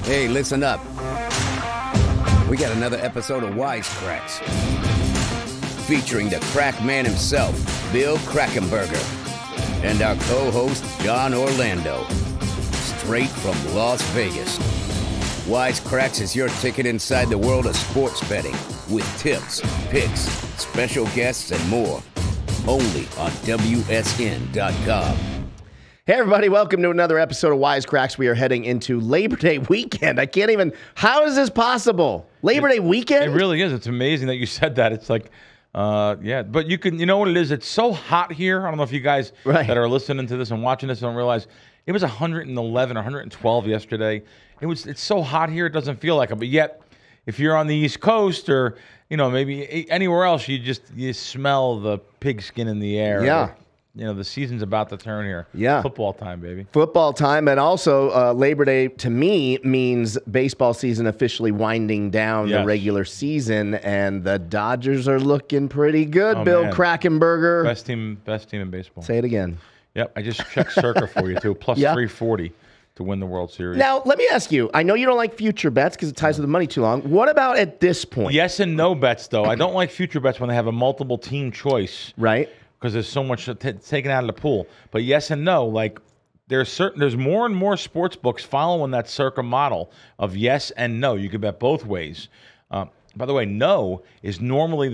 Hey, listen up. We got another episode of Wise Kracks, featuring the crack man himself, Bill Krackomberger, and our co-host, John Orlando, straight from Las Vegas. Wise Kracks is your ticket inside the world of sports betting, with tips, picks, special guests, and more. Only on WSN.com. Hey, everybody. Welcome to another episode of Wise Kracks. We are heading into Labor Day weekend. I can't even... How is this possible? Labor Day weekend? It really is. It's amazing that you said that. It's like, yeah. But you can... You know what it is? It's so hot here. I don't know if you guys that are listening to this and watching this don't realize it was 111 or 112 yesterday. It's so hot here, it doesn't feel like it. But yet, if you're on the East Coast or, you know, maybe anywhere else, you smell the pigskin in the air. Yeah. You know, the season's about to turn here. Yeah. Football time, baby. Football time. And also, Labor Day, to me, means baseball season officially winding down the regular season. And the Dodgers are looking pretty good, Bill Krackomberger. Best team in baseball. Say it again. Yep. I just checked Circa for you, too. Plus 340 to win the World Series. Now, let me ask you. I know you don't like future bets because it ties with the money too long. What about at this point? Yes and no bets, though. I don't like future bets when they have a multiple team choice. Right. Because there's so much taken out of the pool. But yes and no, like there's more and more sports books following that Circa model of yes and no. You can bet both ways. By the way, no is normally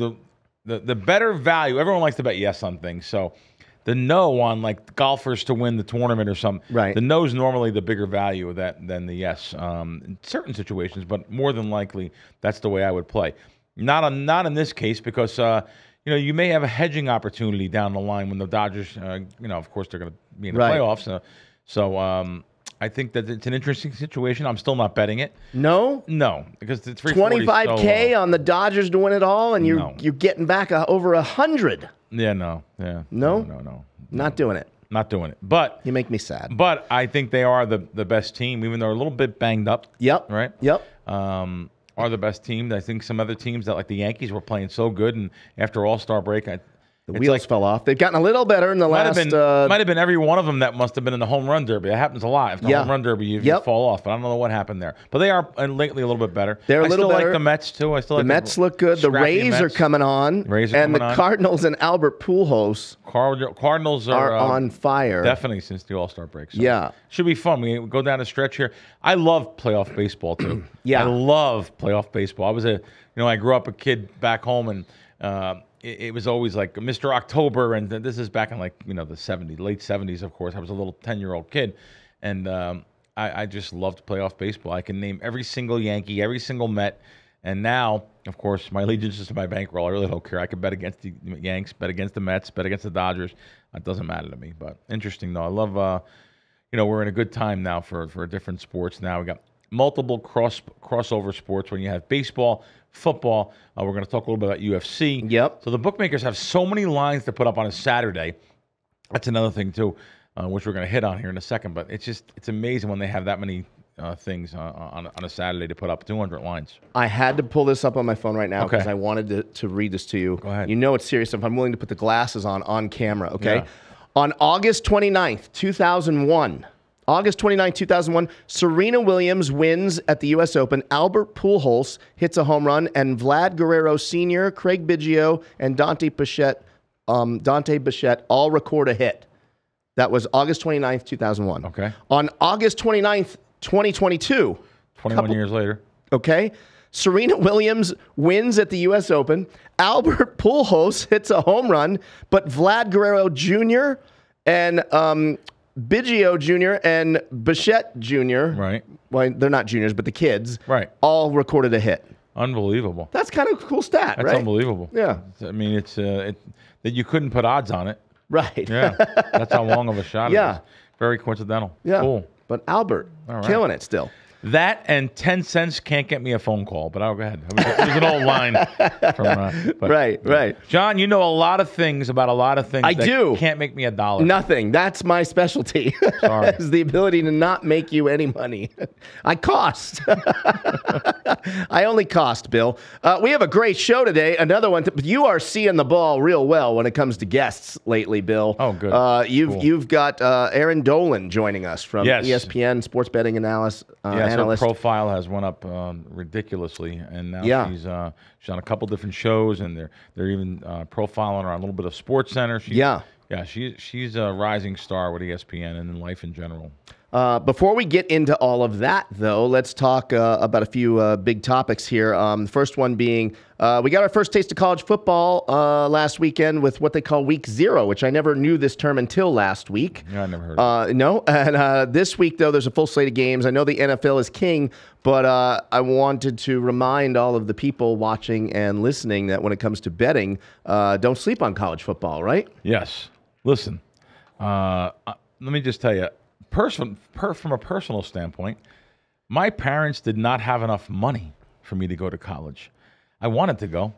the better value. Everyone likes to bet yes on things. So the no on like golfers to win the tournament or something. Right. The no is normally the bigger value of that than the yes in certain situations, but more than likely that's the way I would play. Not in this case because you know, you may have a hedging opportunity down the line when the Dodgers, you know, of course, they're going to be in the playoffs. So I think that it's an interesting situation. I'm still not betting it. No? No, because the $25K on the Dodgers to win it all, and you're getting back over 100. Yeah, no. Yeah. No? Not doing it. Not doing it. But you make me sad. But I think they are the best team, even though they're a little bit banged up. Yep. Right? Yep. Are the best team. I think some other teams that like the Yankees were playing so good, and after All-Star break, the wheels fell off. They've gotten a little better in the last... Might have been every one of them that must have been in the home run derby. It happens a lot. If the home run derby, you fall off. But I don't know what happened there. But they are lately a little bit better. They're a little better. I still like the Mets, too. The Mets look good. The Rays are coming on. And the Cardinals and Albert Pujols Cardinals are on fire. Definitely since the All-Star break. So yeah. Should be fun. We go down a stretch here. I love playoff baseball, too. Yeah. I love playoff baseball. I grew up a kid back home, and it was always like Mr. October, and this is back in like, you know, the 70s, late 70s, of course. I was a little 10-year-old kid, and I just loved playoff baseball. I can name every single Yankee, every single Met, and now, of course, my allegiance is to my bankroll. I really don't care. I could bet against the Yanks, bet against the Mets, bet against the Dodgers. It doesn't matter to me, but interesting, though. I love, you know, we're in a good time now for different sports now. We got multiple crossover sports when you have baseball, football. We're going to talk a little bit about UFC. Yep. So the bookmakers have so many lines to put up on a Saturday. That's another thing, too, which we're going to hit on here in a second. But it's amazing when they have that many things on a Saturday to put up 200 lines. I had to pull this up on my phone right now because I wanted to read this to you. Go ahead. You know it's serious if I'm willing to put the glasses on camera, okay? Yeah. On August 29th, 2001... August 29, 2001, Serena Williams wins at the U.S. Open. Albert Pujols hits a home run, and Vlad Guerrero Sr., Craig Biggio, and Dante Bichette all record a hit. That was August 29, 2001. Okay. On August 29, 2022. 21 years later. Okay. Serena Williams wins at the U.S. Open. Albert Pujols hits a home run, but Vlad Guerrero Jr. and... Biggio Jr. and Bichette Jr. Right. Well, they're not juniors, but the kids. Right. All recorded a hit. Unbelievable. That's kind of a cool stat, right? That's unbelievable. Yeah. I mean, it's that you couldn't put odds on it. Right. Yeah. That's how long of a shot it is. Very coincidental. Yeah. Cool. But Albert, killing it still. That and 10 cents can't get me a phone call, but I'll go ahead. It was an old line. Right. John, you know a lot of things about a lot of things. I do. Can't make me $1. Nothing. That's my specialty. Sorry. Is the ability to not make you any money. I cost. I only cost, Bill. We have a great show today. Another one. You are seeing the ball real well when it comes to guests lately, Bill. Oh, good. You've got Erin Dolan joining us from ESPN, sports betting analyst. analyst. Her profile has went up ridiculously, and now she's on a couple different shows, and they're even profiling her on a little bit of Sports Center. She's a rising star with ESPN and in life in general. Before we get into all of that, though, let's talk about a few big topics here. The first one being we got our first taste of college football last weekend with what they call Week 0, which I never knew this term until last week. Yeah, I never heard of it. No, and this week, though, there's a full slate of games. I know the NFL is king, but I wanted to remind all of the people watching and listening that when it comes to betting, don't sleep on college football, right? Yes. Listen, let me just tell you, from a personal standpoint, my parents did not have enough money for me to go to college. I wanted to go.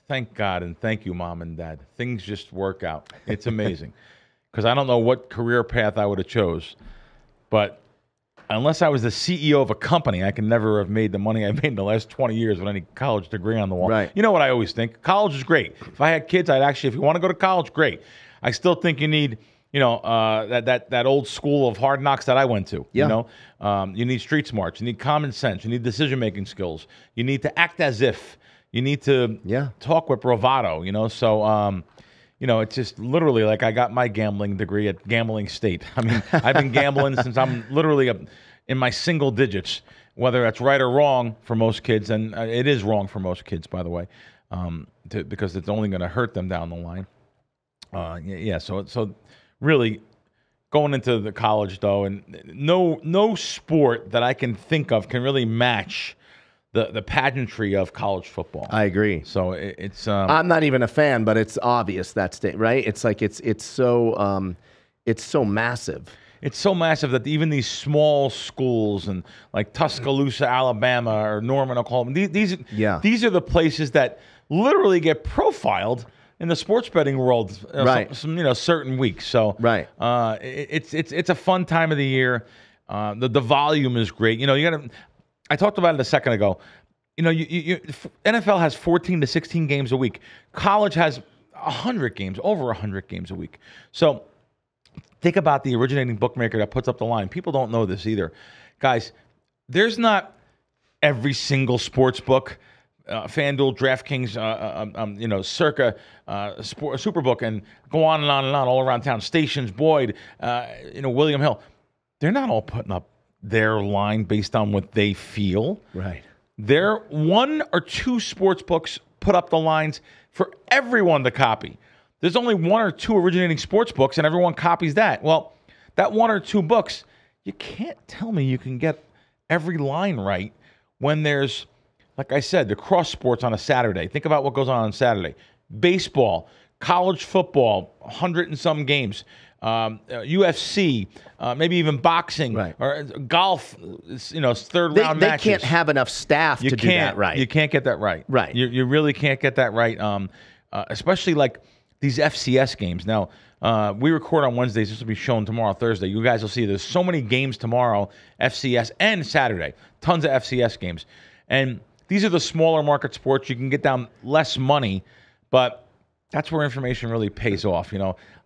Thank God and thank you, Mom and Dad. Things just work out. It's amazing. Because I don't know what career path I would have chose. But unless I was the CEO of a company, I can never have made the money I made in the last 20 years with any college degree on the wall. Right. You know what I always think? College is great. If I had kids, I'd actually, if you want to go to college, great. I still think you need, that old school of hard knocks that I went to. Yeah. You need street smarts. You need common sense. You need decision-making skills. You need to act as if. You need to talk with bravado, So, it's just literally like I got my gambling degree at Gambling State. I mean, I've been gambling since I'm literally in my single digits, whether that's right or wrong for most kids. And it is wrong for most kids, by the way, because it's only going to hurt them down the line. So really going into the college though, and no sport that I can think of can really match the pageantry of college football. I agree. So it's I'm not even a fan, but it's obvious right? It's like it's so massive. It's so massive that even these small schools and like Tuscaloosa, Alabama, or Norman, Oklahoma, these are the places that literally get profiled in the sports betting world, right? Some certain weeks. So right, it's a fun time of the year. The volume is great. You got to. I talked about it a second ago. NFL has 14 to 16 games a week. College has 100 games, over 100 games a week. So think about the originating bookmaker that puts up the line. People don't know this either, guys. There's not every single sports book. FanDuel, DraftKings, Circa, Superbook, and go on and on and on all around town. Stations, Boyd, William Hill. They're not all putting up their line based on what they feel. Right. There, one or two sports books put up the lines for everyone to copy. There's only one or two originating sports books, and everyone copies that. Well, that one or two books, you can't tell me you can get every line right when there's, like I said, the cross sports on a Saturday. Think about what goes on Saturday. Baseball, college football, 100 and some games, UFC, maybe even boxing, right, or golf, third round matches. They can't have enough staff to do that right. You can't get that right. Right. You really can't get that right, especially like these FCS games. Now, we record on Wednesdays. This will be shown tomorrow, Thursday. You guys will see there's so many games tomorrow, FCS, and Saturday. Tons of FCS games. And these are the smaller market sports. You can get down less money, but that's where information really pays off.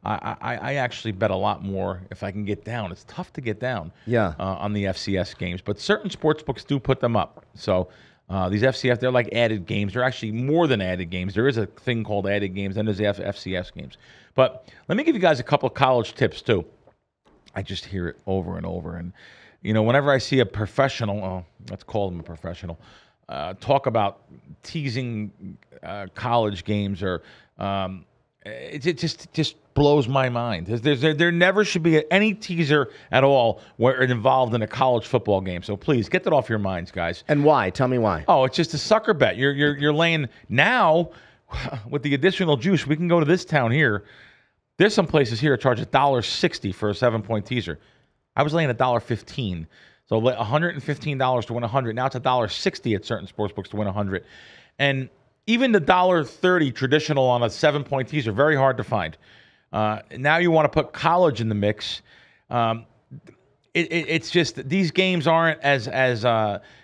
I actually bet a lot more if I can get down. It's tough to get down on the FCS games, but certain sports books do put them up. So these FCS, they're like added games. They're actually more than added games. There is a thing called added games, and there's the FCS games. But let me give you guys a couple of college tips, too. I just hear it over and over. And, whenever I see a professional, let's call them a professional, talk about teasing college games, or it just blows my mind. There never should be any teaser at all where it's involved in a college football game. So please get that off your minds, guys. And why? Tell me why. Oh, it's just a sucker bet. You're laying now with the additional juice. We can go to this town here. There's some places here that charge $1.60 for a 7-point teaser. I was laying $1.15. So $115 to win 100. Now it's $1.60 at certain sportsbooks to win 100. And even the $1.30 traditional on a 7-point teaser, very hard to find. Now you want to put college in the mix. It's just these games aren't as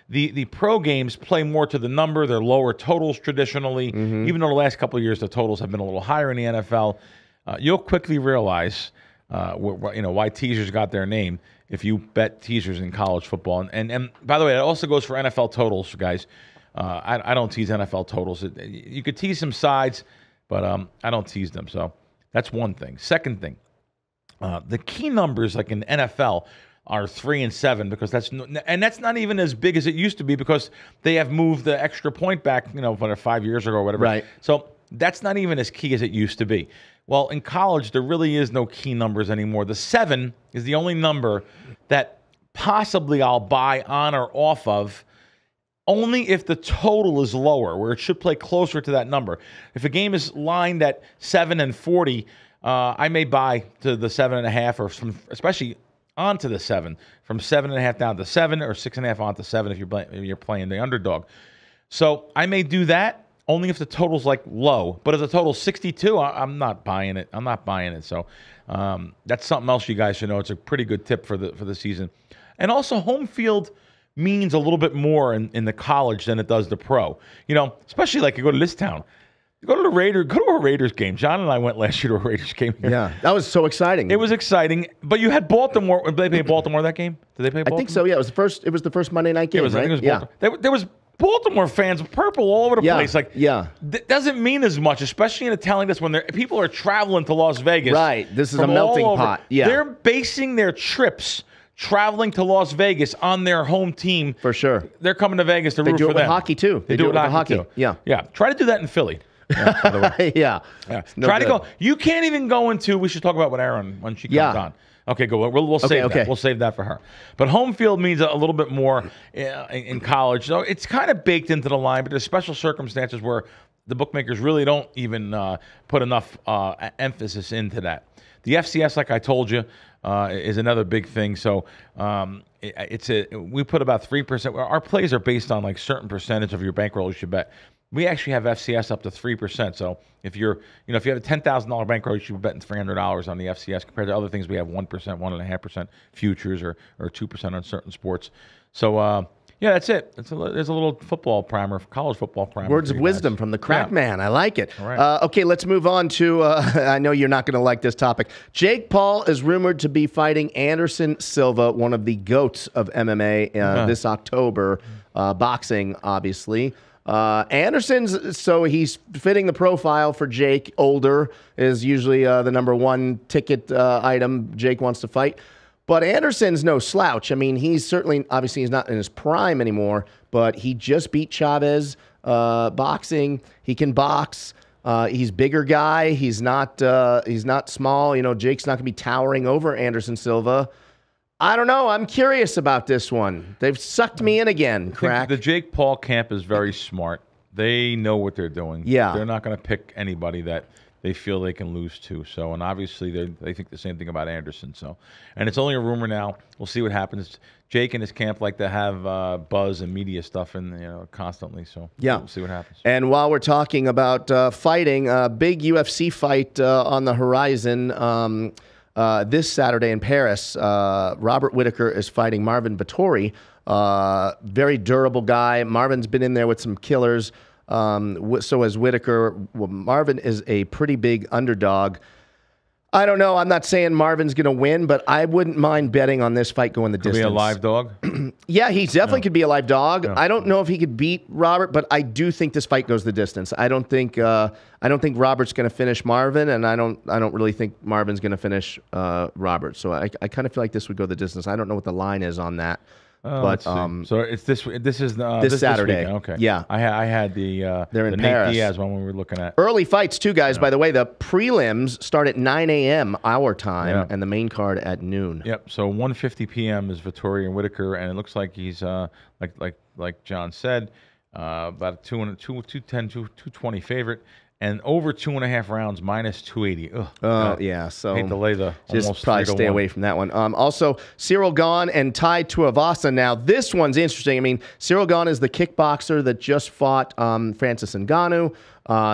the pro games play more to the number. They're lower totals traditionally. Mm-hmm. Even though the last couple of years the totals have been a little higher in the NFL, you'll quickly realize why teasers got their name. if you bet teasers in college football. And by the way, it also goes for NFL totals, guys. I don't tease NFL totals. You could tease some sides, but I don't tease them. So that's one thing. Second thing, the key numbers like in NFL are 3 and 7 because that's not even as big as it used to be because they have moved the extra point back, 5 years ago or whatever. Right. So that's not even as key as it used to be. Well, in college, there really is no key numbers anymore. The 7 is the only number that possibly I'll buy on or off of only if the total is lower, where it should play closer to that number. If a game is lined at 7 and 40, I may buy to the 7.5 or some, especially onto the 7, from 7.5 down to 7 or 6.5 onto 7 if you're playing the underdog. So I may do that only if the total's like low. But if the total's 62, I'm not buying it. I'm not buying it. So that's something else you guys should know. It's a pretty good tip for the season. And also home field means a little bit more in the college than it does the pro. Especially like you go to this town. Go to a Raiders game. John and I went last year to a Raiders game here. Yeah, that was so exciting. It was exciting, but you had Baltimore. Did they play Baltimore that game? Did they play Baltimore? I think so. Yeah, it was the first Monday night game. I think it was Baltimore. There was Baltimore fans, purple all over the place. Like, that doesn't mean as much, especially in a town like this when people are traveling to Las Vegas. Right. This is a melting pot. Yeah. They're basing their trips traveling to Las Vegas on their home team. For sure. They're coming to Vegas to root for them. They do it with hockey too. They do it with hockey too. Yeah. Yeah. Try to do that in Philly. Yeah, by the way. Yeah. No Try good. To go. You can't even go into. We should talk about with Erin when she comes on. Okay, go. We'll save that. We'll save that for her. But home field means a little bit more in college. So it's kind of baked into the line, but there's special circumstances where the bookmakers really don't even put enough emphasis into that. The FCS, like I told you, is another big thing. So we put about 3%. Our plays are based on like certain percentage of your bankroll you should bet. We actually have FCS up to 3%. So if you have a $10,000 bankroll, you should be betting $300 on the FCS compared to other things. We have 1%, 1.5% futures or 2% on certain sports. So that's it. There's a little football primer, college football primer. Words of wisdom from the crack man. I like it. All right. Okay, let's move on to, I know you're not going to like this topic. Jake Paul is rumored to be fighting Anderson Silva, one of the GOATs of MMA this October, boxing, obviously. Anderson's, so he's fitting the profile for Jake. Older is usually the number one ticket item Jake wants to fight. But Anderson's no slouch. I mean, he's not in his prime anymore, but he just beat Chavez boxing. He can box. He's bigger guy. He's not small. Jake's not going to be towering over Anderson Silva. I don't know. I'm curious about this one. They've sucked me in again, Crack. The Jake Paul camp is very smart. They know what they're doing. Yeah. They're not going to pick anybody that they feel they can lose to. So, and obviously they think the same thing about Anderson. So, and it's only a rumor now. We'll see what happens. Jake and his camp like to have buzz and media stuff constantly. So we'll see what happens. And while we're talking about fighting, a big UFC fight on the horizon. This Saturday in Paris, Robert Whittaker is fighting Marvin Vettori. Very durable guy. Marvin's been in there with some killers. So is Whittaker. Well, Marvin is a pretty big underdog. I don't know. I'm not saying Marvin's going to win, but I wouldn't mind betting on this fight going the distance. Could be a live dog? Yeah, he definitely could be a live dog. Yeah. I don't know if he could beat Robert, but I do think this fight goes the distance. I don't think Robert's going to finish Marvin, and I don't really think Marvin's going to finish Robert. So I kind of feel like this would go the distance. I don't know what the line is on that. But so it's this is this Saturday. This okay. Yeah. I had the they're in Nate Paris. Diaz one we were looking at. Early fights too, guys. By the way, the prelims start at 9 a.m. our time, and the main card at noon. Yep. So 1:50 p.m. is Vettori and Whittaker, and it looks like he's like John said, about a 220 favorite. And over 2.5 rounds, minus 280. Yeah. So hate to lay the just probably stay away from that one. Also, Cyril Gane and Tai Tuivasa. Now, this one's interesting. I mean, Cyril Gane is the kickboxer that just fought Francis Ngannou.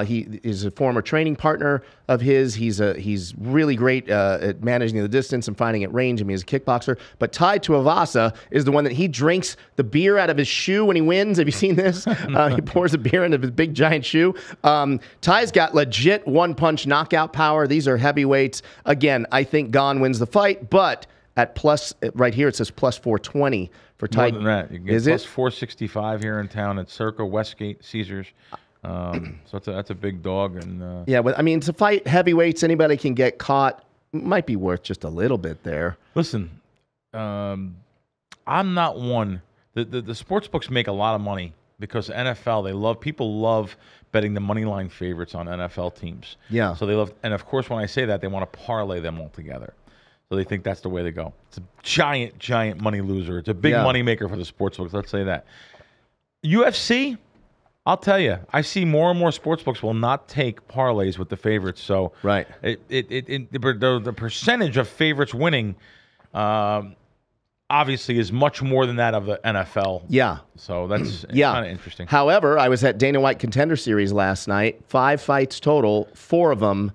He is a former training partner of his. He's really great at managing the distance and fighting at range. I mean, he's a kickboxer. But Tai Tuivasa is the one that he drinks the beer out of his shoe when he wins. Have you seen this? He pours a beer into his big giant shoe. Tai's got legit one-punch knockout power. These are heavyweights. Again, I think Gane wins the fight, but at plus, right here it says plus 420 for tight. More than that. You can get Is plus it? 465 here in town at Circa, Westgate, Caesars. So that's a big dog. And Yeah, but I mean, to fight heavyweights, anybody can get caught. Might be worth just a little bit there. listen, I'm not one. The sports books make a lot of money because NFL, people love betting the money line favorites on NFL teams. Yeah. So they love, and of course, when I say that, they want to parlay them all together. So they think that's the way to go. It's a giant money loser. It's a big money maker for the sports books. Let's say that. UFC, I'll tell you, I see more and more sports books will not take parlays with the favorites. So Right. The percentage of favorites winning, obviously, is much more than that of the NFL. Yeah. So that's Yeah. kind of interesting. However, I was at Dana White Contender Series last night. 5 fights total. 4 of them,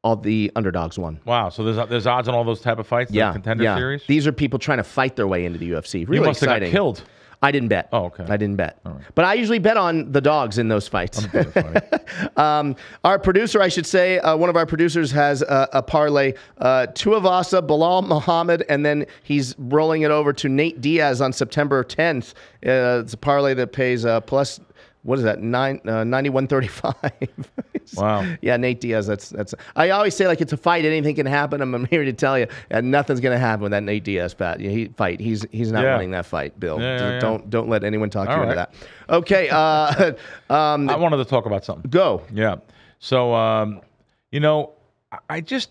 all the underdogs won. Wow. So there's odds on all those type of fights. The Contender Series. These are people trying to fight their way into the UFC. Really You must exciting. have got killed. I didn't bet. Oh, okay. I didn't bet. All right. But I usually bet on the dogs in those fights. Our producer, I should say, one of our producers has a parlay. Tuivasa, Bilal Muhammad, and then he's rolling it over to Nate Diaz on September 10th. It's a parlay that pays plus, what is that, 91.35. Wow. Yeah, Nate Diaz. That's. I always say, like, it's a fight. Anything can happen. I'm here to tell you, and nothing's going to happen with that Nate Diaz fight. He's not winning that fight, Bill. Don't let anyone talk you into that. Okay. I wanted to talk about something. Go. Yeah. So, I just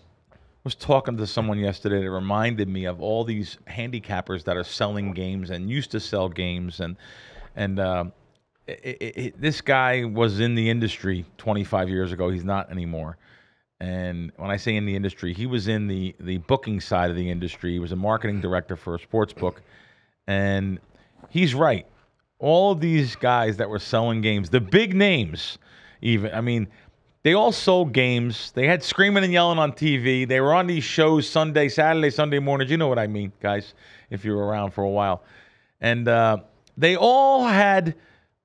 was talking to someone yesterday that reminded me of all these handicappers that are selling games and used to sell games, and this guy was in the industry 25 years ago. He's not anymore. And when I say in the industry, he was in the booking side of the industry. He was a marketing director for a sports book. And he's right. All of these guys that were selling games, the big names even, I mean, they all sold games. They had screaming and yelling on TV. They were on these shows Sunday, Saturday, Sunday mornings. You know what I mean, guys, if you were around for a while. And they all had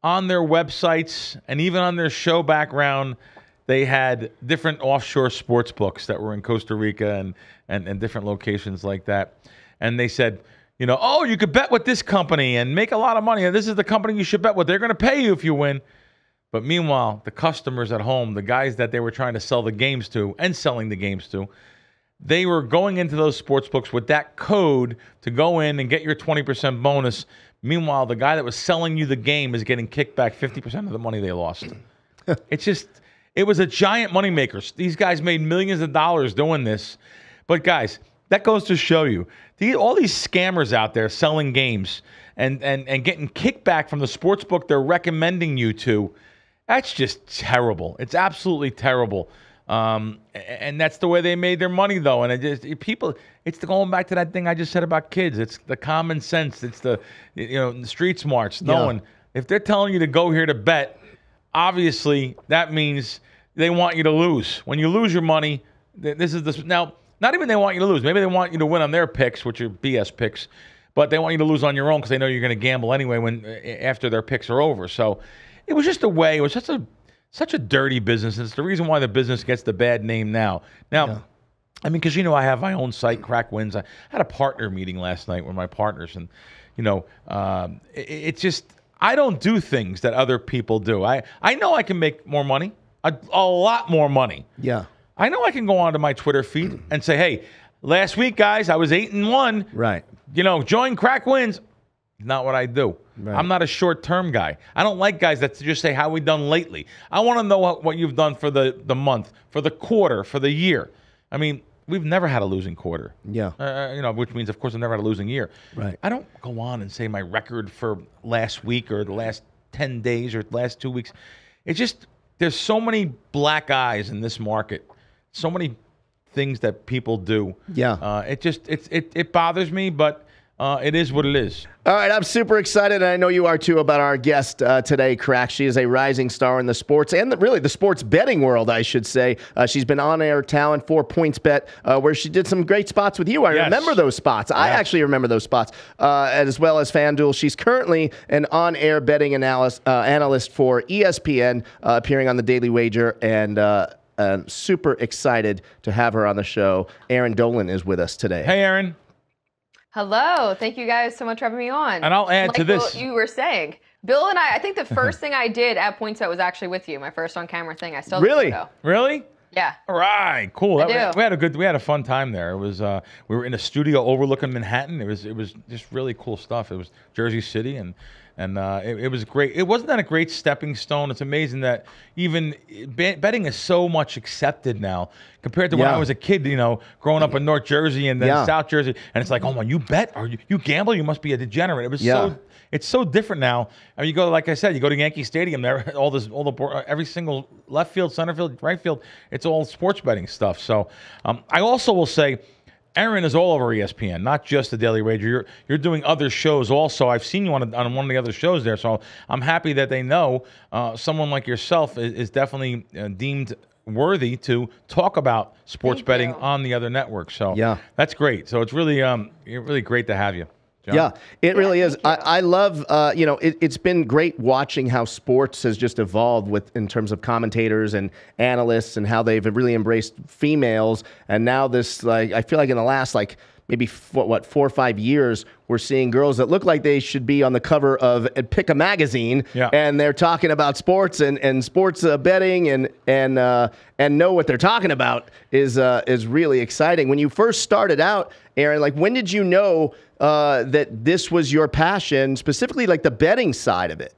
on their websites and even on their show background, they had different offshore sports books that were in Costa Rica and different locations like that. And they said, oh, you could bet with this company and make a lot of money. And this is the company you should bet with. They're going to pay you if you win. But meanwhile, the customers at home, the guys that they were trying to sell the games to and selling the games to, they were going into those sports books with that code to go in and get your 20% bonus. Meanwhile, the guy that was selling you the game is getting kicked back 50% of the money they lost. It was a giant moneymaker. These guys made millions of dollars doing this. But guys, that goes to show you, all these scammers out there selling games and getting kickback from the sports book they're recommending you to, that's just terrible. It's absolutely terrible. And that's the way they made their money, though. And it's going back to that thing I just said about kids. It's the common sense. It's the street smarts. Knowing if they're telling you to go here to bet, obviously that means they want you to lose. When you lose your money, now. Not even they want you to lose. Maybe they want you to win on their picks, which are BS picks, but they want you to lose on your own because they know you're going to gamble anyway after their picks are over. So it was just a way. It was such a dirty business. It's the reason why the business gets the bad name now. I mean, because I have my own site, Crack Wins. I had a partner meeting last night with my partners, and it's just I don't do things that other people do. I know I can make more money, a lot more money. Yeah. I know I can go onto my Twitter feed and say, hey, last week, guys, I was 8-1. Right. Join Crack Wins. Not what I do. Right. I'm not a short-term guy. I don't like guys that just say, how we done lately? I want to know what you've done for the month, for the quarter, for the year. I mean, we've never had a losing quarter. Yeah. Which means, of course, I've never had a losing year. Right. I don't go on and say my record for last week or the last 10 days or the last 2 weeks. It's just there's so many black eyes in this market. So many things that people do. Yeah. It bothers me, but it is what it is. All right, I'm super excited, and I know you are too, about our guest today, Crack. She is a rising star in the sports and really the sports betting world, I should say. She's been on-air talent for PointsBet, where she did some great spots with you. I remember those spots. I actually remember those spots, as well as FanDuel. She's currently an on-air betting analyst for ESPN, appearing on the Daily Wager, and super excited to have her on the show. Erin Dolan is with us today. Hey, Erin. Hello. Thank you guys so much for having me on. And I'll add to this. What you were saying. Bill and I think the first thing I did at PointsBet was actually with you, my first on-camera thing. I still have the photo. Really? Yeah. All right, cool. We had a fun time there. It was we were in a studio overlooking Manhattan. It was just really cool stuff. It was Jersey City, and it was great. It wasn't that a great stepping stone. It's amazing that even betting is so much accepted now compared to when I was a kid. Growing up in North Jersey and then South Jersey, and it's like, oh man, you bet or you gamble, you must be a degenerate. It was so. It's so different now. I mean, you go, like I said, you go to Yankee Stadium. There, every single left field, center field, right field, it's all sports betting stuff. So, I also will say, Erin is all over ESPN, not just the Daily Wager. You're doing other shows also. I've seen you on one of the other shows there. So I'm happy that they know someone like yourself is definitely deemed worthy to talk about sports betting on the other networks. So that's great. So it's really great to have you. John? Yeah, it really is. I love, it's been great watching how sports has just evolved in terms of commentators and analysts and how they've really embraced females. And now this, I feel like in the last, maybe 4 or 5 years, we're seeing girls that look like they should be on the cover of Pick a magazine, and they're talking about sports and sports betting and know what they're talking about is really exciting. When you first started out, Erin, when did you know that this was your passion, specifically the betting side of it?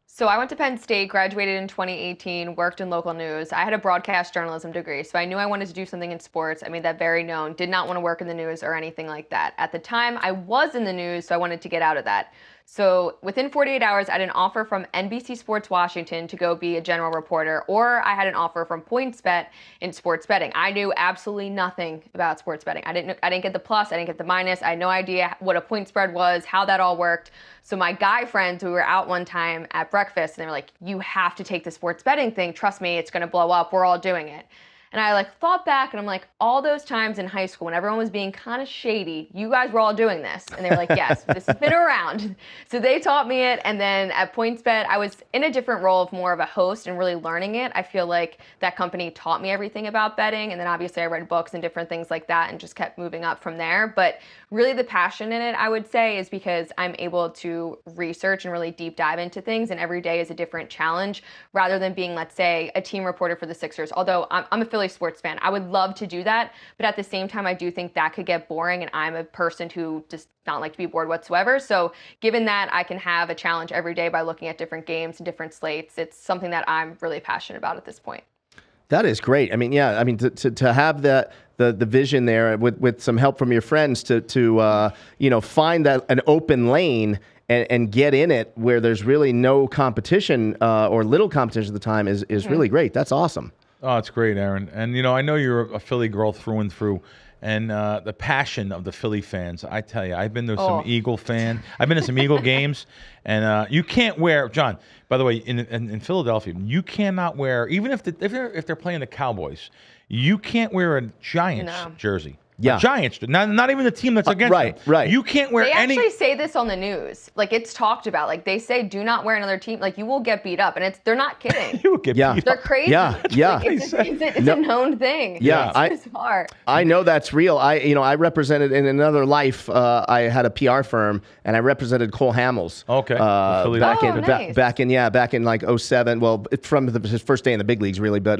So I went to Penn State, graduated in 2018, worked in local news. I had a broadcast journalism degree, so I knew I wanted to do something in sports. I made that very known. Did not want to work in the news or anything like that. At the time, I was in the news, so I wanted to get out of that. So within 48 hours, I had an offer from NBC Sports Washington to go be a general reporter, or I had an offer from PointsBet in sports betting. I knew absolutely nothing about sports betting. I didn't get the plus, I didn't get the minus. I had no idea what a point spread was, how that all worked. So my guy friends, we were out one time at breakfast, and they were like, "You have to take the sports betting thing. Trust me, it's going to blow up. We're all doing it." And I thought back, and I'm like, all those times in high school when everyone was being kind of shady, you guys were all doing this. And they were like, yes, this has been around. So they taught me it. And then at PointsBet, I was in a different role of more of a host and really learning it. I feel like that company taught me everything about betting. And then obviously I read books and different things like that and just kept moving up from there. But really the passion in it, I would say, is because I'm able to research and really deep dive into things. And every day is a different challenge rather than being, let's say, a team reporter for the Sixers. Although I'm a Philly sports fan. I would love to do that, but at the same time, I do think that could get boring, and I'm a person who does not like to be bored whatsoever. So given that I can have a challenge every day by looking at different games and different slates, it's something that I'm really passionate about at this point. That is great. I mean, to have the vision there with some help from your friends to find that an open lane and get in it where there's really no competition or little competition at the time is really great. That's awesome. Oh, it's great, Erin. And, I know you're a Philly girl through and through. And the passion of the Philly fans, I tell you, I've been to some Eagle fan. I've been to some Eagle games. And you can't wear, John, by the way, in Philadelphia, you cannot wear, even if they're playing the Cowboys, you can't wear a Giants jersey. Yeah. Giants, not even the team that's against them. Right. You can't wear any. They actually say this on the news. It's talked about. They say, do not wear another team. You will get beat up. And they're not kidding. You will get beat up. They're crazy. Yeah. It's a known thing. Yeah. It's bizarre. I know that's real. I represented in another life. I had a PR firm, and I represented Cole Hamels. Okay. Back in 07. Well, from his first day in the big leagues, really, but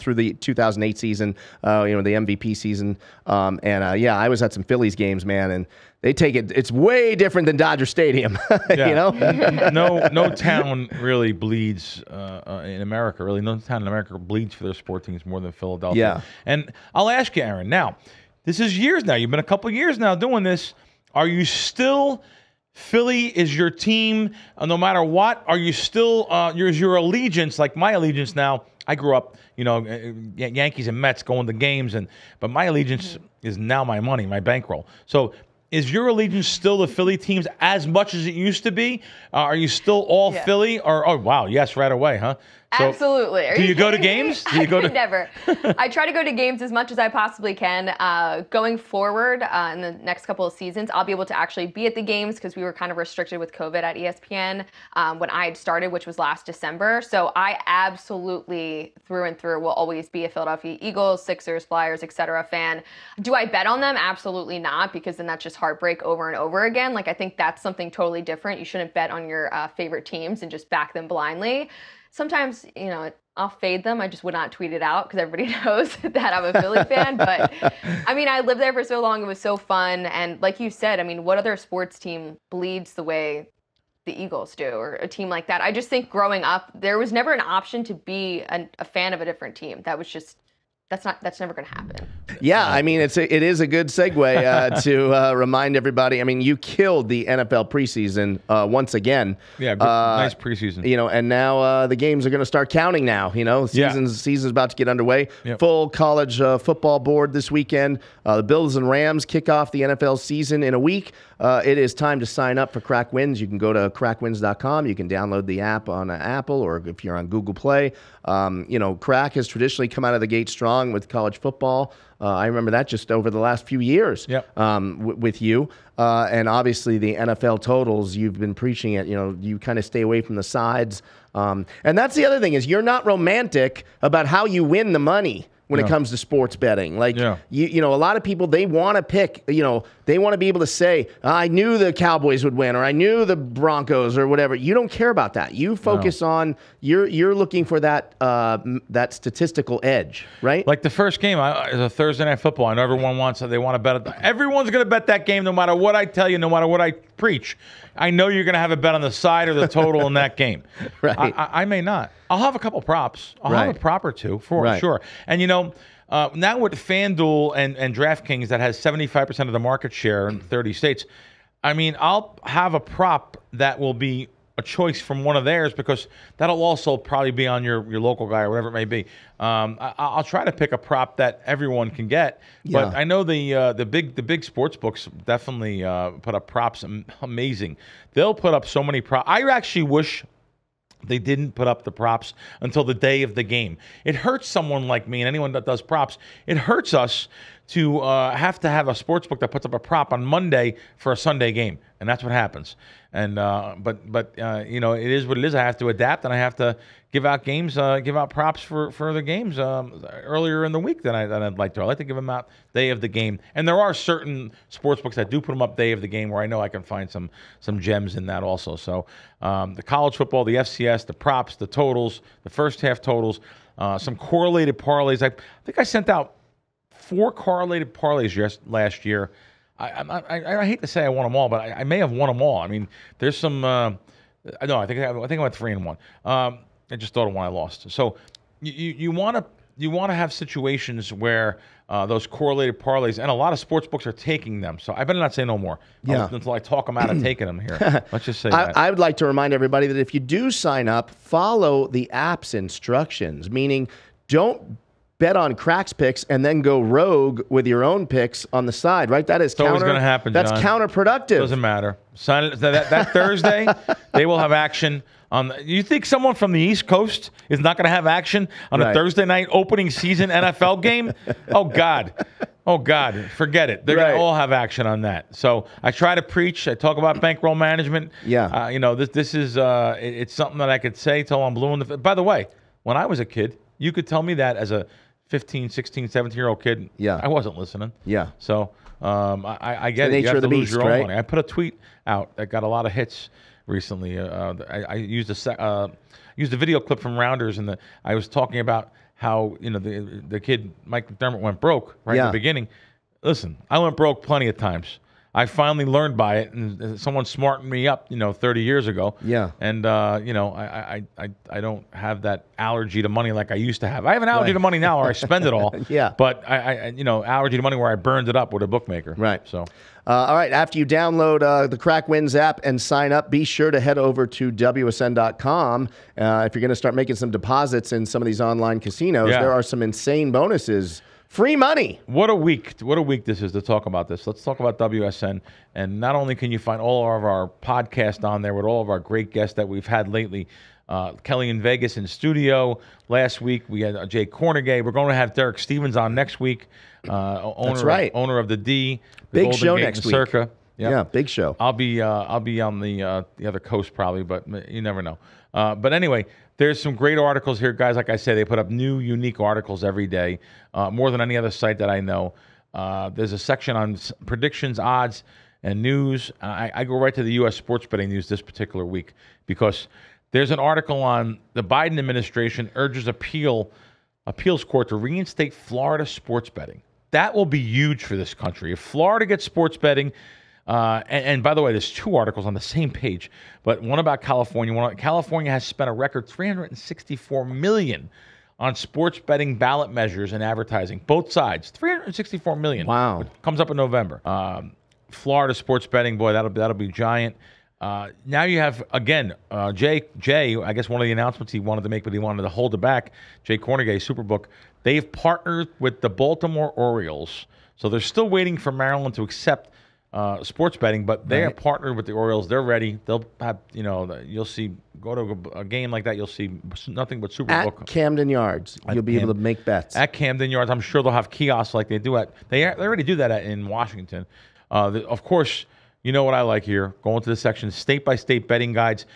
through the 2008 season, the MVP season. I was at some Phillies games, man, and they take it. It's way different than Dodger Stadium, No town really bleeds in America. Really, no town in America bleeds for their sport teams more than Philadelphia. Yeah. And I'll ask you, Erin. Now, this is years now. You've been a couple of years now doing this. Are you still Philly is your team no matter what? Are you still your allegiance, like my allegiance now? I grew up, Yankees and Mets going to games, but my allegiance is now my money, my bankroll. So is your allegiance still the Philly teams as much as it used to be? Are you still all Philly? Or, oh, wow, yes, right away, huh? So, Absolutely. Do you go to games? Do you go to? Never. I try to go to games as much as I possibly can. Going forward in the next couple of seasons, I'll be able to actually be at the games because we were kind of restricted with COVID at ESPN when I had started, which was last December. So I absolutely, through and through, will always be a Philadelphia Eagles, Sixers, Flyers, etc. fan. Do I bet on them? Absolutely not, because then that's just heartbreak over and over again. Like, I think that's something totally different. You shouldn't bet on your favorite teams and just back them blindly. Sometimes, I'll fade them. I just would not tweet it out because everybody knows that I'm a Philly fan. But, I mean, I lived there for so long. It was so fun. And like you said, I mean, what other sports team bleeds the way the Eagles do, or a team like that? I just think growing up, there was never an option to be a fan of a different team. That was just... That's never going to happen. Yeah, I mean, it is a good segue to remind everybody. I mean, you killed the NFL preseason once again. Yeah, nice preseason. And now the games are going to start counting now. Season's about to get underway. Yep. Full college football board this weekend. The Bills and Rams kick off the NFL season in a week. It is time to sign up for Crack Wins. You can go to crackwins.com. You can download the app on Apple, or if you're on Google Play. Crack has traditionally come out of the gate strong with college football. I remember that just over the last few years. Yep. With you. And obviously the NFL totals, you've been preaching it. You kind of stay away from the sides. And that's the other thing, is you're not romantic about how you win the money when it comes to sports betting. Like, a lot of people, they want to pick, they want to be able to say, I knew the Cowboys would win, or I knew the Broncos, or whatever. You don't care about that. You focus on, you're looking for that that statistical edge, right? Like the first game, it's a Thursday Night Football. I know everyone they want to bet it. Everyone's going to bet that game no matter what I tell you, no matter what I preach. I know you're going to have a bet on the side or the total in that game. Right. I may not. I'll have a couple props. I'll have a prop or two for sure. And now with FanDuel and DraftKings that has 75% of the market share in 30 states, I mean, I'll have a prop that will be a choice from one of theirs, because that'll also probably be on your local guy or whatever it may be. I'll try to pick a prop that everyone can get, but I know the big sports books definitely put up props amazing. They'll put up so many props. I actually wish they didn't put up the props until the day of the game. It hurts someone like me and anyone that does props. It hurts us to have a sports book that puts up a prop on Monday for a Sunday game, and that's what happens. And but it is what it is. I have to adapt, and I have to give out props for the games earlier in the week than I'd like to. I like to give them out day of the game, and there are certain sports books that do put them up day of the game where I know I can find some gems in that also. So the college football, the FCS, the props, the totals, the first half totals, some correlated parlays. I think I sent out 4 correlated parlays last year. I hate to say I won them all, but I may have won them all. I mean, there's some. No, I think I went 3-1. I just thought of one I lost. So you want to have situations where those correlated parlays, and a lot of sports books are taking them. So I better not say no more until I talk them out of taking them here. Let's just say that. I would like to remind everybody that if you do sign up, follow the app's instructions, meaning don't bet on Cracks picks and then go rogue with your own picks on the side, right? That is always going to happen, That's John. Counterproductive. Doesn't matter. That Thursday, they will have action. You think someone from the East Coast is not going to have action on a Thursday night opening season NFL game? Oh, God. Forget it. They're going to all have action on that. So I try to preach. I talk about bankroll management. Yeah. This is it's something that I could say till I'm blue in the... By the way, when I was a kid, you could tell me that as a 15, 16, 17-year-old kid. Yeah. I wasn't listening. Yeah. So I get the it. nature You have of the to lose beast, your own right? money. I put a tweet out that got a lot of hits recently. I used a video clip from Rounders, and I was talking about how the kid Mike McDermott went broke in the beginning. Listen, I went broke plenty of times. I finally learned by it, and someone smartened me up, 30 years ago. Yeah. And I don't have that allergy to money like I used to have. I have an allergy to money now, where I spend it all. Yeah. But I allergy to money where I burned it up with a bookmaker. Right. So. All right. After you download the Crack Wins app and sign up, be sure to head over to WSN.com. If you're going to start making some deposits in some of these online casinos, there are some insane bonuses. Free money. What a week this is to talk about this. Let's talk about WSN. And not only can you find all of our podcast on there with all of our great guests that we've had lately, Kelly in Vegas in studio last week. We had Jay Kornegay. We're going to have Derek Stevens on next week. Owner of the D. The Big Golden show Gate next in week. Circa. Yep. Yeah, big show. I'll be on the other coast probably, but you never know. But anyway, there's some great articles here, guys. Like I said, they put up new, unique articles every day, more than any other site that I know. There's a section on predictions, odds, and news. I go right to the U.S. sports betting news this particular week because there's an article on the Biden administration urges appeals court to reinstate Florida sports betting. That will be huge for this country. If Florida gets sports betting, and by the way, there's two articles on the same page, but one about California. California has spent a record $364 million on sports betting ballot measures and advertising, both sides. $364 million. Wow. It comes up in November. Florida sports betting, boy, that'll be giant. Now you have, again, Jay, I guess one of the announcements he wanted to make, but he wanted to hold it back, Jay Kornegay, Superbook. They've partnered with the Baltimore Orioles. So they're still waiting for Maryland to accept sports betting, but they are partnered with the Orioles. They're ready. They'll have, you'll see, go to a game like that, you'll see nothing but Superbook. At Camden Yards, you'll be able to make bets. At Camden Yards, I'm sure they'll have kiosks like they do they already do that in Washington. Of course, you know what I like here, going to the section, state-by-state betting guides.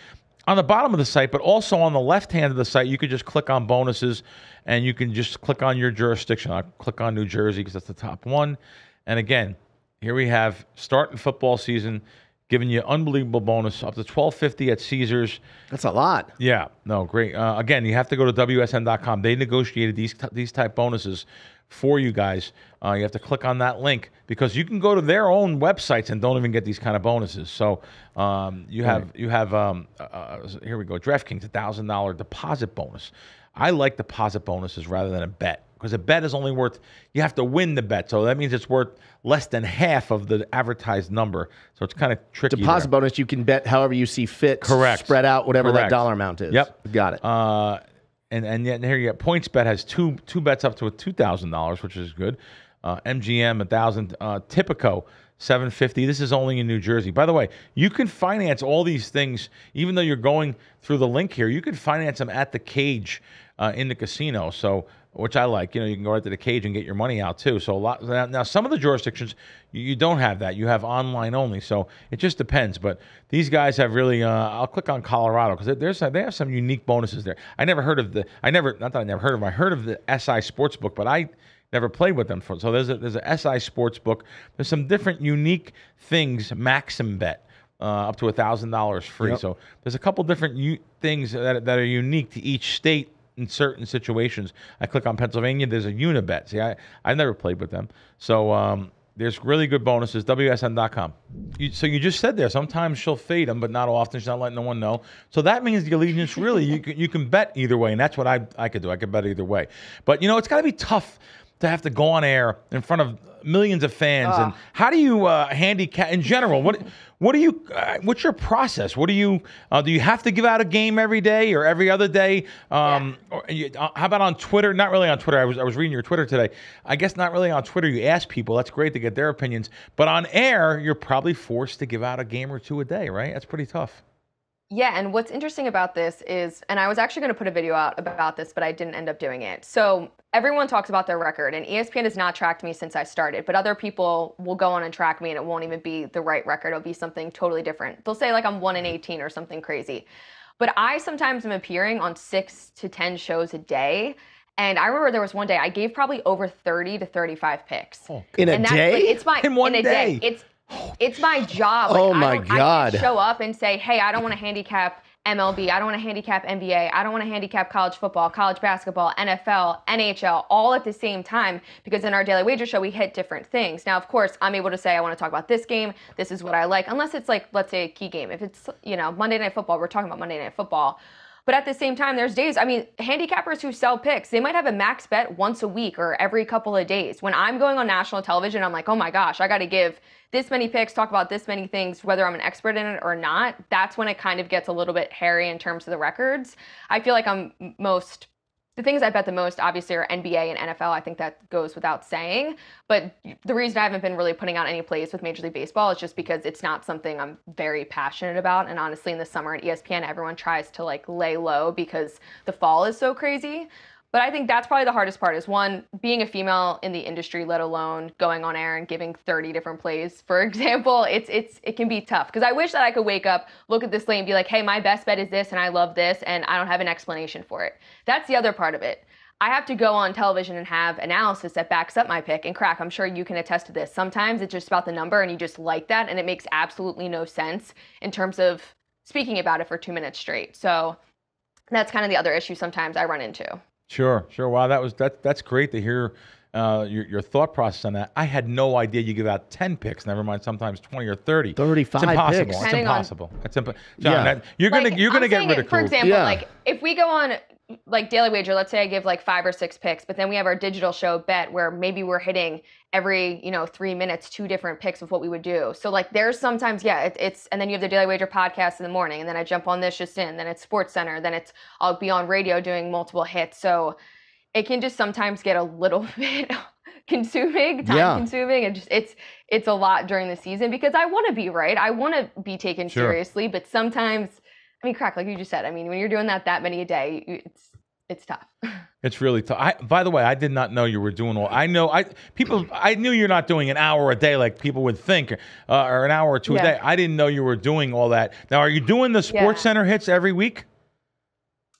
On the bottom of the site, but also on the left hand of the site, you could just click on bonuses, and you can just click on your jurisdiction. I'll click on New Jersey because that's the top one. And again, here we have starting football season, giving you unbelievable bonus up to $12.50 at Caesars. That's a lot. Yeah, no, great. Again, you have to go to WSN.com. They negotiated these type bonuses for you guys. You have to click on that link because you can go to their own websites and don't even get these kind of bonuses. So you have here we go. DraftKings, $1,000 deposit bonus. I like deposit bonuses rather than a bet because a bet is only worth, you have to win the bet. So that means it's worth less than half of the advertised number. So it's kind of tricky. Deposit bonus, you can bet however you see fit. Correct. Spread out whatever Correct. that dollar amount is. Yep. Got it. And yet here you get PointsBet has two bets up to $2,000, which is good. MGM $1,000. Tipico $750. This is only in New Jersey. By the way, you can finance all these things, even though you're going through the link here. You can finance them at the cage in the casino. So, which I like. You can go right to the cage and get your money out too. So now some of the jurisdictions you don't have that. You have online only. So it just depends. But these guys have really. I'll click on Colorado because they have some unique bonuses there. I heard of the SI Sportsbook, but I never played with them. So there's a SI Sportsbook. There's some different unique things. Maxim Bet. Up to $1,000 free. Yep. So there's a couple different things that are unique to each state in certain situations. I click on Pennsylvania. There's a Unibet. See, I've never played with them. So there's really good bonuses. WSN.com. So you just said there, sometimes she'll fade them, but not often. She's not letting no one know. So that means the allegiance really, you can bet either way, and that's what I could do. I could bet either way. But, it's got to be tough to have to go on air in front of millions of fans. And how do you handicap in general? What do you? What's your process? What do you have to give out a game every day or every other day? How about on Twitter? Not really on Twitter. I was reading your Twitter today. I guess not really on Twitter. You ask people. That's great to get their opinions. But on air, you're probably forced to give out a game or two a day, right? That's pretty tough. Yeah, and what's interesting about this is, and I was actually going to put a video out about this, but I didn't end up doing it. So everyone talks about their record, and ESPN has not tracked me since I started, but other people will go on and track me, and it won't even be the right record. It'll be something totally different. They'll say like I'm 1-18 or something crazy. But I sometimes am appearing on 6 to 10 shows a day. And I remember there was one day I gave probably over 30 to 35 picks. In a day? Like, it's my, in one day? It's my job. Oh my God. I can't show up and say, hey, I don't want to handicap MLB. I don't want to handicap NBA. I don't want to handicap college football, college basketball, NFL, NHL, all at the same time, because in our Daily Wager show, we hit different things. Now, of course, I'm able to say, I want to talk about this game. This is what I like, unless it's like, let's say a key game. If it's, Monday Night Football, we're talking about Monday Night Football. But at the same time, there's days, handicappers who sell picks, they might have a max bet once a week or every couple of days. When I'm going on national television, I'm like, oh my gosh, I got to give this many picks, talk about this many things, whether I'm an expert in it or not. That's when it kind of gets a little bit hairy in terms of the records. I feel like I'm most the things I bet the most, obviously, are NBA and NFL. I think that goes without saying. But the reason I haven't been really putting out any plays with Major League Baseball is just because it's not something I'm very passionate about. And honestly, in the summer at ESPN, everyone tries to like lay low because the fall is so crazy. But I think that's probably the hardest part is, one, being a female in the industry, let alone going on air and giving 30 different plays. For example, it can be tough because I wish that I could wake up, look at this slate and be like, hey, my best bet is this and I love this and I don't have an explanation for it. That's the other part of it. I have to go on television and have analysis that backs up my pick. And Crack, I'm sure you can attest to this. Sometimes it's just about the number and you just like that and it makes absolutely no sense in terms of speaking about it for 2 minutes straight. So that's kind of the other issue sometimes I run into. Sure. Wow, that's great to hear your thought process on that. I had no idea you give out 10 picks. Never mind, sometimes 20 or 30. 35 it's impossible. picks. It's impossible. John, you're gonna get ridiculed. For example, like if we go on like Daily Wager, let's say I give like 5 or 6 picks, but then we have our digital show Bet where maybe we're hitting every 3 minutes 2 different picks of what we would do. So like there's sometimes it's and then you have the Daily Wager podcast in the morning, and then I jump on this just in, then it's Sports Center, then I'll be on radio doing multiple hits. So it can just sometimes get a little bit consuming, consuming, and just it's a lot during the season because I want to be right. I want to be taken seriously, but sometimes, I mean, Crack, like you just said, I mean, when you're doing that many a day, it's tough. It's really tough. By the way, I did not know you were doing all. I knew you're not doing an hour a day like people would think, or an hour or two a day. I didn't know you were doing all that. Now, are you doing the Sports Center hits every week?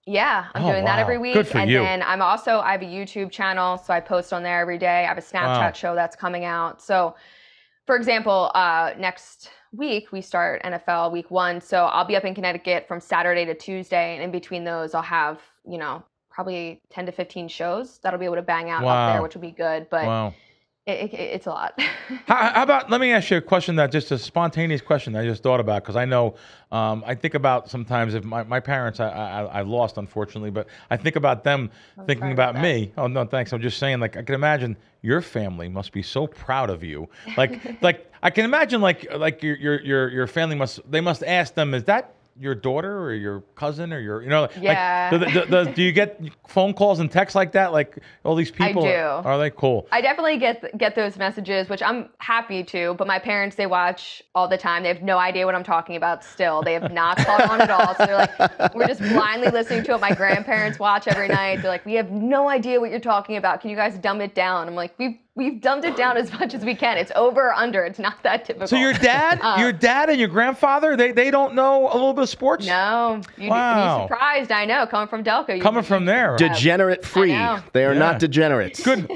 Yeah, I'm doing that every week. Good for you. Then I have a YouTube channel, so I post on there every day. I have a Snapchat show that's coming out. So, for example, next week we start NFL week 1. So I'll be up in Connecticut from Saturday to Tuesday, and in between those I'll have, probably 10 to 15 shows that'll be able to bang out up there, which will be good. But it's a lot. How about, let me ask you a question, that just a spontaneous question I just thought about, because I know I think about sometimes if my parents I lost, unfortunately, but I think about them thinking about me. Oh no, thanks. I'm just saying, like, I can imagine your family must be so proud of you. Like I can imagine like your family must ask them, is that your daughter or your cousin or your, like, do you get phone calls and texts like that? Like all these people? I do. Are they cool? I definitely get those messages, which I'm happy to, but my parents, they watch all the time. They have no idea what I'm talking about still. They have not caught on at all. So they're like, we're just blindly listening to it. My grandparents watch every night. They're like, we have no idea what you're talking about. Can you guys dumb it down? I'm like, We've dumbed it down as much as we can. It's over or under. It's not that typical. So your dad and your grandfather, they don't know a little bit of sports? No. You'd be surprised, I know, coming from Delco. Coming from there. Degenerate free. They are not degenerates. Good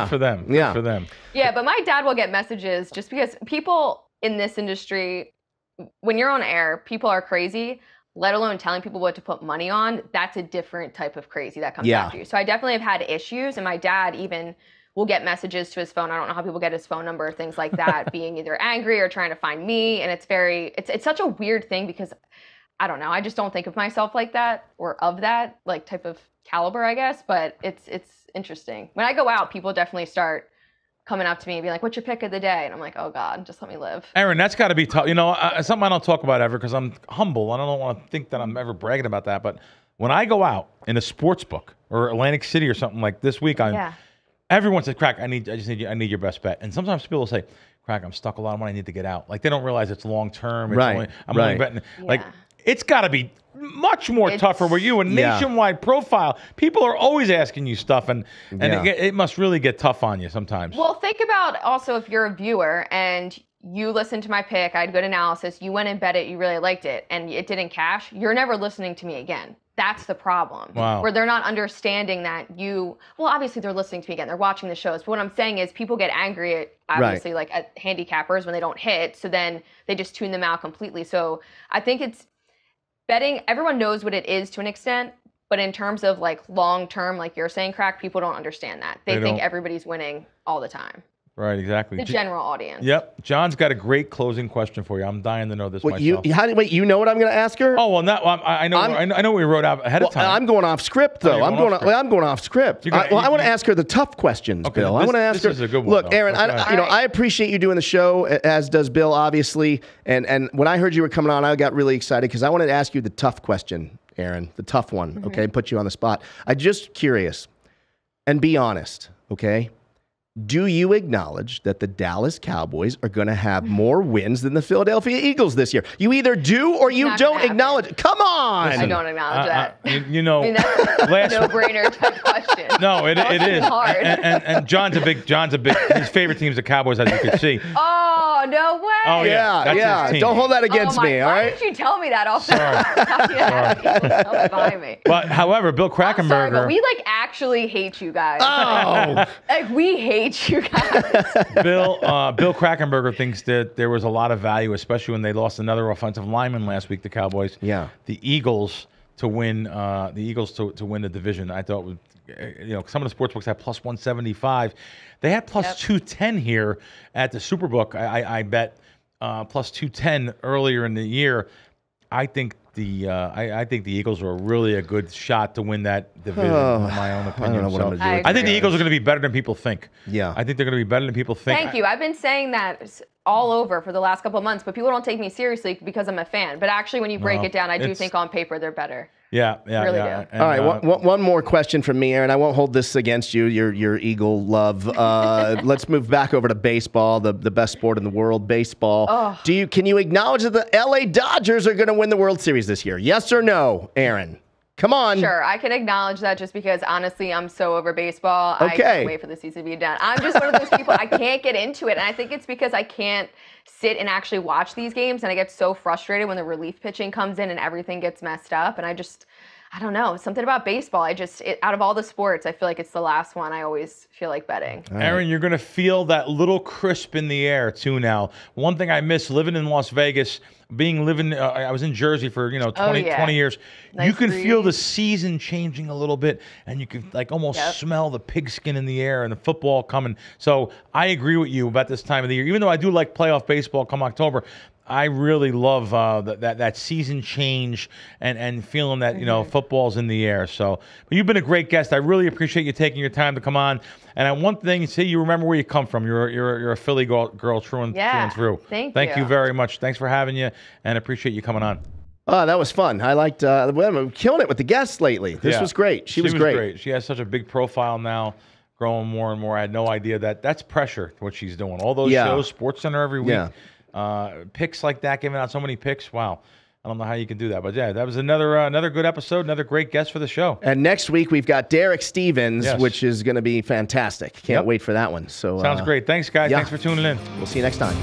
for them. Good for them. Yeah, but my dad will get messages just because people in this industry, when you're on air, people are crazy, let alone telling people what to put money on. That's a different type of crazy that comes after you. So I definitely have had issues, and my dad even will get messages to his phone. I don't know how people get his phone number, things like that, being either angry or trying to find me. And it's such a weird thing because I don't know. I just don't think of myself like that or of that like type of caliber, I guess. But it's interesting. When I go out, people definitely start coming up to me and being like, what's your pick of the day? And I'm like, oh God, just let me live. Erin, that's got to be tough. Something I don't talk about ever because I'm humble. I don't want to think that I'm ever bragging about that. But when I go out in a sports book or Atlantic City or something like this week, everyone says, Crack, I need your best bet. And sometimes people will say, Crack, I'm stuck a lot of money, I need to get out. Like they don't realize it's long term. I'm only betting. Yeah. Like it's got to be much more tougher where you a nationwide profile. People are always asking you stuff, and it must really get tough on you sometimes. Well, think about also if you're a viewer and you listened to my pick, I had good analysis, you went and bet it, you really liked it, and it didn't cash, you're never listening to me again. That's the problem. Wow. Where they're not understanding that obviously they're listening to me again, they're watching the shows, but what I'm saying is people get angry at, obviously, like at handicappers when they don't hit, so then they just tune them out completely. So I think it's betting, everyone knows what it is to an extent, but in terms of like long term, like you're saying, Crack, people don't understand that. They think everybody's winning all the time. Right, exactly. The general audience. Yep. John's got a great closing question for you. I'm dying to know this myself. You know what I'm going to ask her? Oh well, I know we wrote out ahead of time. I'm going off script though. I'm going off script. I want to ask her the tough questions, okay, Bill. I want to ask her. This is a good one. Look, Erin, I appreciate you doing the show, as does Bill, obviously. And when I heard you were coming on, I got really excited because I wanted to ask you the tough question. Erin, the tough one, okay? Put you on the spot. I'm just curious, and be honest, okay? Do you acknowledge that the Dallas Cowboys are going to have more wins than the Philadelphia Eagles this year? You either do or you don't acknowledge it. Come on! I don't acknowledge that. You know, I mean, that's a no-brainer type question. No, it is hard. And John's a big. His favorite team's the Cowboys, as you can see. Oh, no way! Oh yeah, that's his team. Don't hold that against me, all right? Why didn't you tell me that off the top by me? But however, Bill Krackomberger. Sorry, but we actually hate you guys. Oh, We hate you guys. Bill Krackomberger thinks that there was a lot of value, especially when they lost another offensive lineman last week. The Cowboys. Yeah. The Eagles to win. The Eagles to win the division. I thought, some of the sportsbooks had plus 175. They had plus 210 here at the Superbook. I bet plus 210 earlier in the year. I think I think the Eagles are really a good shot to win that division, in my own opinion. I don't know what I'm going to do. I think the Eagles are going to be better than people think. Yeah. I think they're going to be better than people think. Thank you. I've been saying that all over for the last couple of months, but people don't take me seriously because I'm a fan. But actually, when you break it down, I do think on paper they're better. Yeah. Really do. And, all right, one more question from me, Erin. I won't hold this against you, your Eagle love. Let's move back over to baseball, the best sport in the world, baseball. Oh. Can you acknowledge that the LA Dodgers are going to win the World Series this year? Yes or no, Erin? Come on. Sure, I can acknowledge that just because, honestly, I'm so over baseball. Okay. I can't wait for the season to be done. I'm just one of those people, I can't get into it. And I think it's because I can't sit and actually watch these games. And I get so frustrated when the relief pitching comes in and everything gets messed up. And I don't know, something about baseball. Out of all the sports, I feel like it's the last one I always feel like betting. Right. Erin, you're going to feel that little crisp in the air, too, now. One thing I miss living in Las Vegas, I was in Jersey for 20 years. Nice you can breeze. feel the season changing a little bit, and you can almost smell the pigskin in the air and the football coming. So I agree with you about this time of the year. Even though I do like playoff baseball come October, I really love that season change and feeling that football's in the air. So, but you've been a great guest. I really appreciate you taking your time to come on. And one thing, you remember where you come from. You're a Philly girl through and through. Thank you very much. Thanks for having you, and appreciate you coming on. Oh, that was fun. I liked I'm killing it with the guests lately. This was great. She was great. She has such a big profile now, growing more and more. I had no idea that's pressure, what she's doing. All those shows, SportsCenter every week. Yeah. Picks like that, giving out so many picks. Wow. I don't know how you can do that. But yeah, that was another good episode, another great guest for the show. And next week, we've got Derek Stevens, which is going to be fantastic. Can't wait for that one. So sounds great. Thanks, guys. Yeah. Thanks for tuning in. We'll see you next time.